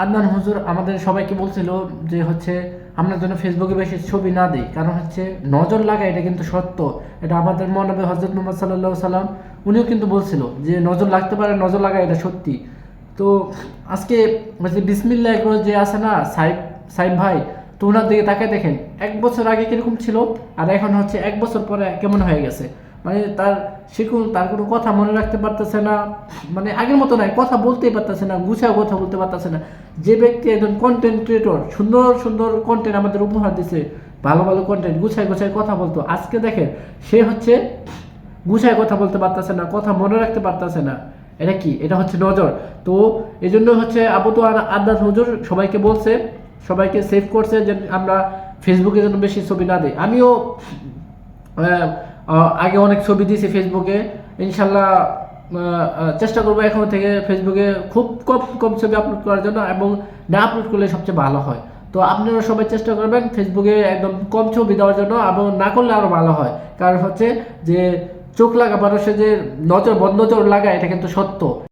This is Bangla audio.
আদনান হুজুর আমাদের সবাইকে বলছিল যে আমরা যেন ফেসবুকে বেশি ছবি না দিই, কারণ নজর লাগা এটা কিন্তু সত্য। এটা আমাদের মহানবী হযরত মুহাম্মদ সাল্লাল্লাহু আলাইহি সাল্লাম উনিও কিন্তু বলছিল যে নজর লাগতে পারে, নজর লাগা এটা সত্যি। তো আজকে বিসমিল্লাহ করে যে আছে না সাইব সাইব ভাই, তো ওনার দিকে তাকায় দেখেন 1 বছর আগে কিরকম ছিল আর এখন 1 বছর পরে কেমন হয়ে গেছে। তার তার কোনো কথা মনে রাখতে পারতেছে না, আগের মতো নয়, কথা বলতেই পারতেছে না, গুছাও কথা বলতে পারতেছে না। যে ব্যক্তি একজন কন্টেন্ট ক্রিয়েটর, সুন্দর সুন্দর কন্টেন্ট আমাদের উপহার দিছে, ভালো ভালো কন্টেন্ট, গুছায় গুছায় কথা বলতো, আজকে দেখেন সে গুছায় কথা বলতে পারতেছে না, কথা মনে রাখতে পারতেছে না। এটা কি? এটা নজর। তো এই জন্য আবু তো আদাত হুজুর সবাইকে বলছে, সবাইকে সেভ করছে যে আমরা ফেসবুকে যেন বেশি ছবি না দিই। আমিও আগে অনেক ছবি দিয়েছি ফেসবুকে, ইনশাল্লাহ চেষ্টা করবো এখন থেকে ফেসবুকে খুব কম কম ছবি আপলোড করার জন্য, এবং না আপলোড করলে সবচেয়ে ভালো হয়। তো আপনারা সবাই চেষ্টা করবেন ফেসবুকে একদম কম ছবি দেওয়ার জন্য, এবং না করলে আরও ভালো হয়। কারণ যে চোখ লাগা মানুষের যে নজর বদ নজর লাগা এটা কিন্তু সত্য।